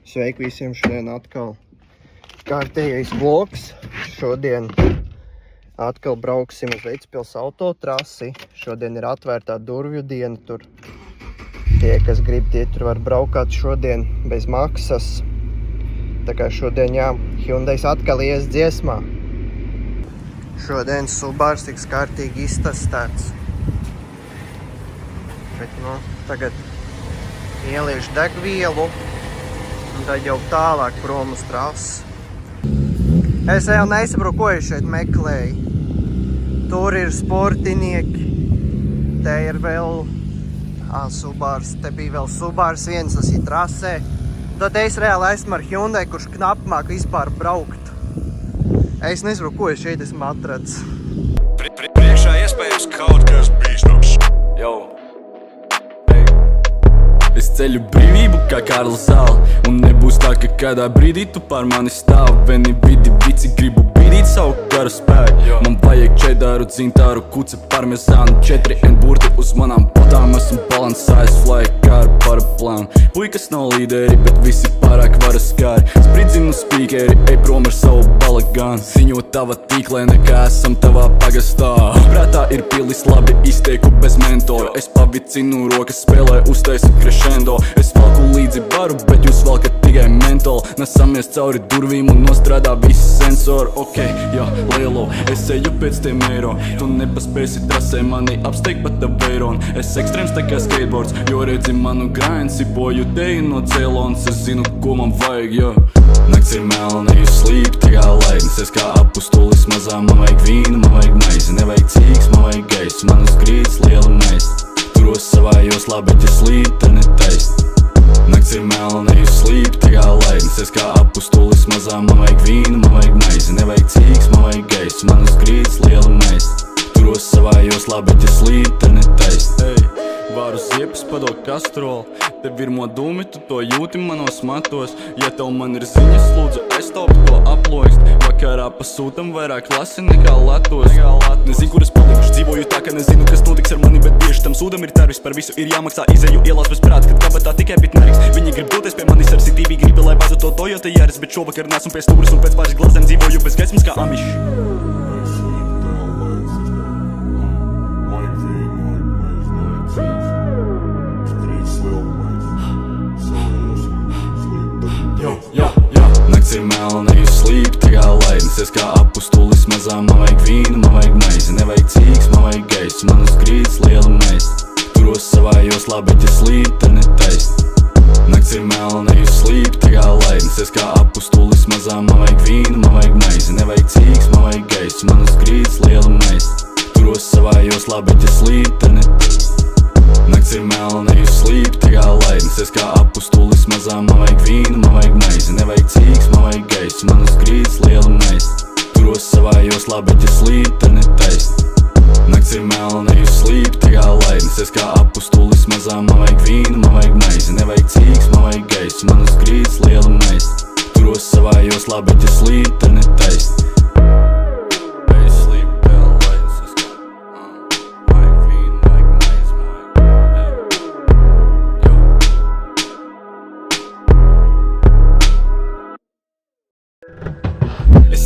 Sveiki visiem, šodien atkal kārtējais vlogs. Šodien atkal brauksim uz Vecpils autotrasi. Šodien ir atvērtā durvju diena tur. Tie, kas grib, tie tur var braukāt šodien bez maksas. Tā kā šodien, jā, Hyundais atkal ies dziesmā. Šodien Subaru tiks kārtīgi iztestēts. Bet, tagad ieliešu degvielu. Un tad jau tālāk prom uz trasi. Es jau nesaprotu, ko es šeit meklēju. Tur ir sportinieki. Te ir vēl Subars. Te bija vēl Subars viens, tas ir trasē. Tad es reāli esmu ar Hyundai, kurš knapi māk vispār braukt. Es nesaprotu, ko es šeit esmu atrads. Priekšā iespējams kaut kas bīstams. Es ceļu brīvību kā Karls Zāle. Un nebūs tā, ka kādā brīdī tu pār mani stāv. Veni vidi vici gribu bīdīt savu karu spēku. Man vajag čedaru, dzintāru, kuce, parmezānu, 4N burti uz manām potām. Esmu balansājis fly kāru paraplānu. Puikas nav līderi, bet visi pārāk varas kāri. Spridzinu spīkeri, ej prom ar savu balagānu. Ziņo tava tīklē, nekā esam tavā pagastā. Prātā ir pilis, labi izteiku bez mentora. Es pavicinu rokas, spēlē, uztaisu crescendo. Es valku līdzi baru, bet jūs valkat tikai mentoli. Nesamies cauri durvīm un nostrādā visi sensori. Ok, jā, lielo, es eju pēc tiem eiro. Tu nepaspēsi trasē mani apsteigt pat tā veiron. Es ekstrēms tā kā skateboards, jo redzi manu grind. Sipoju teju no Ceylons, es zinu, ko man vajag, jā. Nakts ir melna, you sleep, tā kā laidnis. Es kā apustulis mazā, man vajag vīnu, man vajag maizi. Nevajag cīks, man vajag gaisu, man uz grīdas liela meist. Turos savā joslā, bet ja slīd, tad netaist. Nakts ir melna, you sleep, tā kā laidnis. Es kā apustulis mazā, man vajag vīnu, man vajag maizi. Nevajag cīks, man vajag gaisu, man uz grīdas liela meist. Turos savā joslā, bet ja slīd, tad netaist. Varu ziepes padot kastroli. Tev ir modumi, tu to jūti manos matos. Ja tev man ir ziņas, lūdzu aiztaupi to aploist. Vakarā pasūtam vairāk klasi nekā latos. Nezinu, kur es palikuši, dzīvoju tā, ka nezinu, kas notiks ar mani. Bet bieži tam sūdam ir tarvis, par visu ir jāmaksā. Izēju ielās bez prāta, kad kabatā tikai bit nariks. Viņi grib doties pie manis ar CTV, gribi, lai bāzu to Toyota Yaris. Bet šovakar nesmu pie stūris un pēc pāris glazēm dzīvoju bez gaismas kā amiši. Nakts ir melna, you sleep, tā kā laidnis. Es kā apustulis mazā, man vajag vīnu, man vajag maizi. Nevajag cīks, man vajag gaisu, man uz grīdas liela meist. Turos savā joslā, bet ja slīd, tad netaist. Nakts ir melna, you sleep, tā kā laidnis. Es kā apustulis mazā, man vajag vīnu, man vajag maizi. Nevajag cīks, man vajag gaisu, man uz grīdas liela meist. Turos savā joslā, bet ja slīd, tad netaist. Nakts ir melna, you sleep, tā kā laidnis. Es kā apustulis mazā, man vajag vīnu, man vajag maizi. Nevajag cīks, man vajag gaisu, man uz grīdas liela meist. Turos savā joslā, bet ja slīd, tad netaist. Nakts ir melna, you sleep, tā kā laidnis. Es kā apustulis mazā, man vajag vīnu, man vajag maizi. Nevajag cīks, man vajag gaisu, man uz grīdas liela meist. Turos savā joslā, bet ja slīd, tad netaist.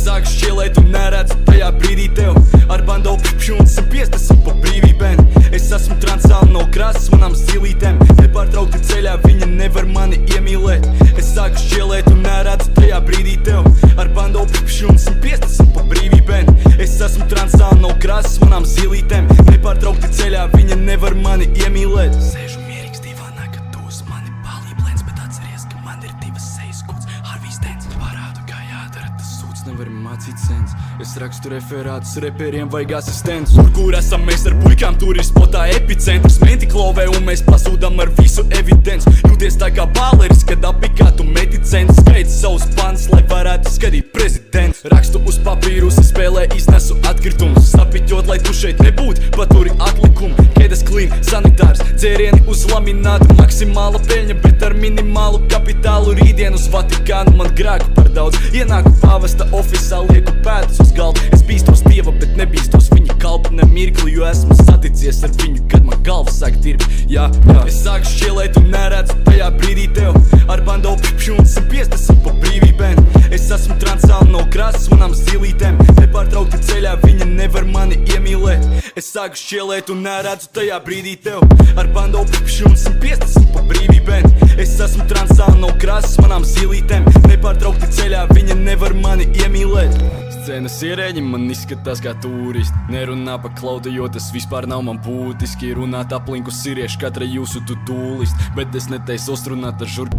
Sāku šķielēt un neredzu tajā brīdī tev. Ar bando pipšu un 150 pa brīvībēm. Es esmu transā un nav krāsas manām zilītēm. Nepārtraukti ceļā, viņa nevar mani iemīlēt. Es sāku šķielēt un neredzu tajā brīdī tev. Ar bando pipšu un 150 pa brīvībēm. Es esmu transā un nav krāsas manām zilītēm. Nepārtraukti ceļā, viņa nevar mani iemīlēt. Sēžu mierīgs divānā, kad tu uz mani palīb lēns. Bet atceries, ka man ir divas sejas kuts. Harvijs Dents parādu, kā jādara tas sūds. Nevar mācīt sens. Es rakstu referātus, reperiem vajag asistents. Kur esam mēs ar puikām, tur ir spotā epicentrs. Menti klovē un mēs pasūdam ar visu evidents. Jūties tā kā bāleris, kad apikā tu meti centus. Skaidz savus pants, lai varētu skatīt prezidents. Rakstu uz papīrus, spēlē iznesu atkritumus. Sapiķot, lai tu šeit nebūtu, paturi atlikumu. Kēdes clean, sanitārs, dzērieni uz laminātu. Maksimāla peļņa, bet ar minimālu kapitālu. Rītdien uz Vatikānu man grāku par daudz. Ienāku pāvesta ofisā, lieku pēdas uz galdu. Es bīstos dieva, bet nebīstos viņa kalpu ne mirkli. Jo esmu saticies ar viņu, kad man galva sāk tirpt. Jā, es sāku šķielēt un neredzu tajā brīdī tev. Ar bando pipšu pipši un 150 pa brīvībēm. Es esmu transā un no krāsas manām zilītēm. Nepārtraukti ceļā viņa nevar mani iemīlēt. Es sāku šķielēt un neredzu tajā brīdī tev. Ar bando pipši un 150 pa brīvībēm. Es esmu transā un no krāsas manām zilītēm. Nepārtraukti ceļā viņa nevar mani iemīlēt. Scenas ierēģi man izskatās kā turisti. Nerunā pa klaudu, jo tas vispār nav man būtiski. Runāt aplinku sirieši katra jūsu tutūlist. Bet es neteicu uzrunāt ar žur...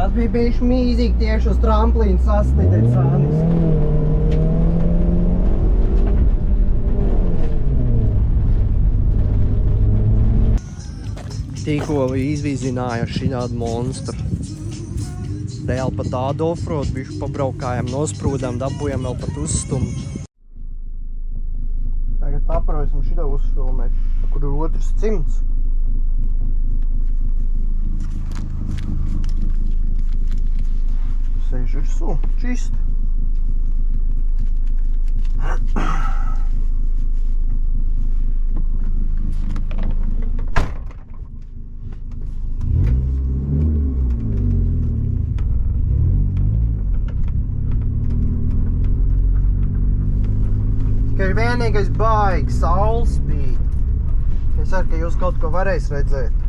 Tas bija bijuši mīzīgi tieši uz tramplīnu saslidēt sānis. Tikko izvīzināja šitādu monstru. Dēļ pa tādu offroad bišķi pabraukājām, nosprūdām, dabūjām vēl pat uzstumt. Tagad paprosim šitā uzfilmēt, kur ir otrs cimds. Sēž virsū, čist. Tikai vienīgais baigi saules bija. Es ceru, ka jūs kaut ko varēs redzēt.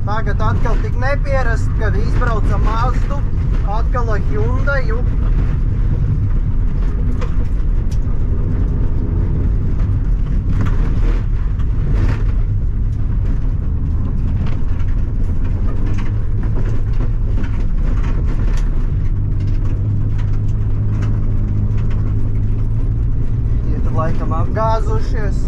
Tagad atkal tik nepierast, kad izbraucam Mazdu, atkal ar Hyundai. Tie tur laikam apgāzušies.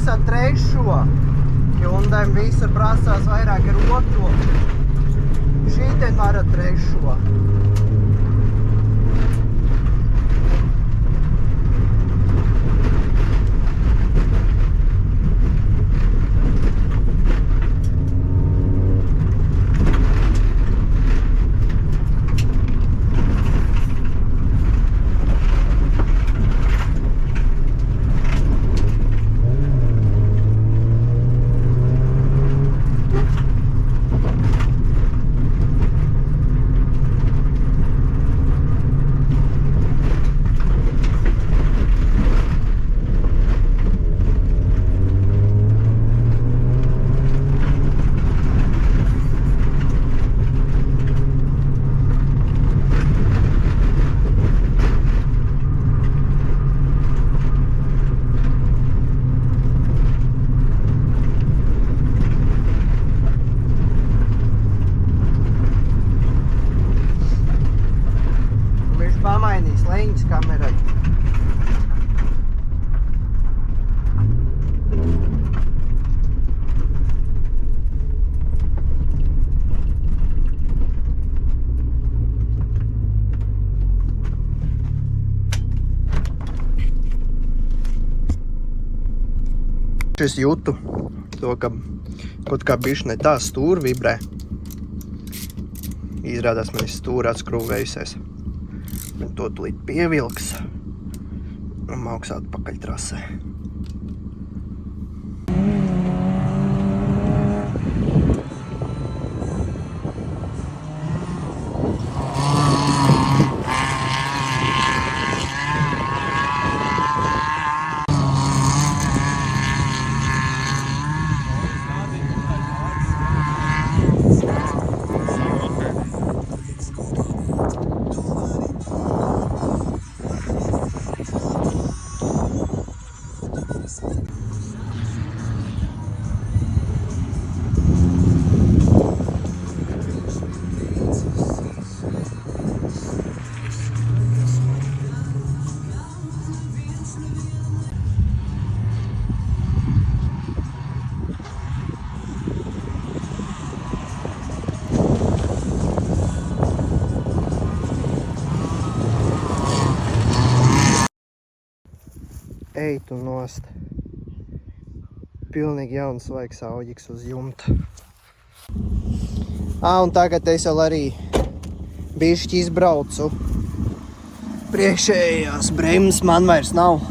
visu ar trešo. Hyundai visur prasās vairāk ar otro. Šīten var ar trešo. Pamainīs leņķis kamerai. Es jūtu to, ka kaut kā bišķi ne tā stūri vibrē. Izrādās man stūri atskrūvējusies. Bet to tulīt pievilks un mauks atpakaļ trasē. Ej tu nost. Pilnīgi jauns svaigs auģiks uz jumta. Un tagad es vēl arī bišķi izbraucu. Priekšējās bremzes man vairs nav.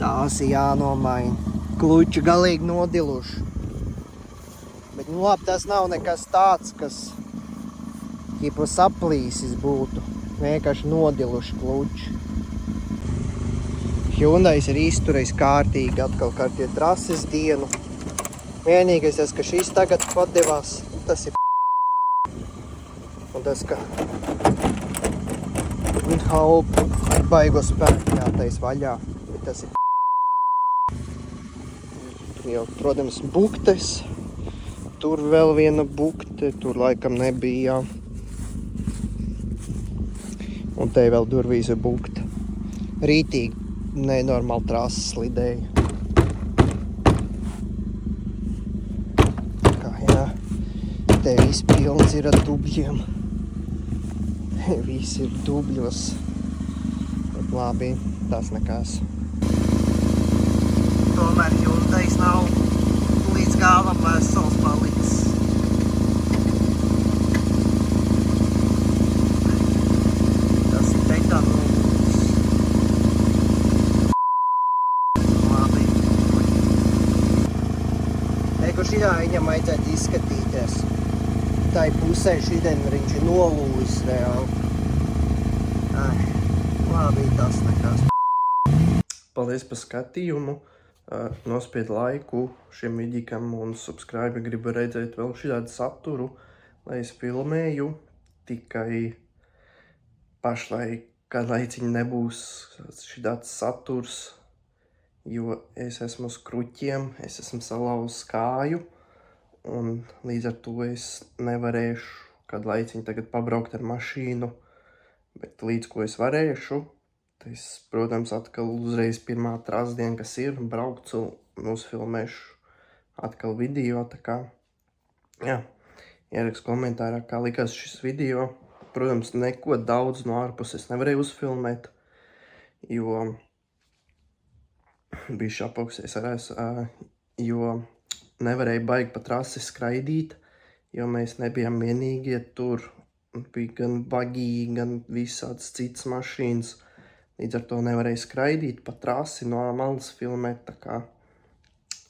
Tās ir jānomaina. Kluči galīgi nodiluši. Bet nu labi, tas nav nekas tāds, kas ķipa saplīsis būtu. Vienkārši nodiluši kluči. Hyundai ir izturējis kārtīgi atkal kārtie trases dienu. Vienīgais tas, ka šis tagad padevās, tas ir un tas, ka haupu ar baigo spēku jātais vaļā, bet tas ir jau, protams, buktes. Tur vēl viena bukte, tur laikam nebija. Un te vēl durvīs ir bukte. Rītīgi. Nenormāli trases slidēja. Kā jā, te viss pilns ir ar dubļiem. Viss ir dubļos. Bet labi, tas nekas. Tomēr Hyundais nav līdz galam vesels palicis. Tas ir tektanu. Šitā viņam vajadzētu izskatīties. Tai pusē šitien viņš ir nolūjis reāli. Labi, tas nekas. Paldies par skatījumu. Nospied laiku šiem vidīkam un subscribe, gribu redzēt vēl šitādu saturu, lai es filmēju. Tikai pašlaik, kad laiciņi nebūs šitāds saturs, jo es esmu uz kruķiem, es esmu salauzis kāju, un līdz ar to es nevarēšu kādu laiciņu tagad pabraukt ar mašīnu, bet līdz ko es varēšu, Tas, protams, atkal uzreiz pirmā trasdiena, kas ir, braukcu un uzfilmēšu atkal video, tā kā, jā, ierakstu komentārā, kā likās šis video. Protams, neko daudz no ārpuses nevarēju uzfilmēt, jo bišķi apauksies arēs, jo nevarēju baigi pa trasi skraidīt, jo mēs nebijām vienīgie tur. Bija gan bagī, gan visādas citas mašīnas. Līdz ar to nevarēju skraidīt pa trasi no malas filmēt, tā kā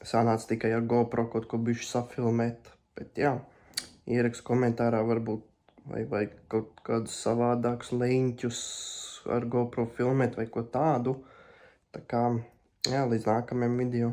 sanāca tikai ar GoPro kaut ko bišķi safilmēt. Bet jā, ierakstu komentārā varbūt vai kaut kādus savādākus leņķus ar GoPro filmēt vai ko tādu. Tā kā, jā, līdz nākamajam video.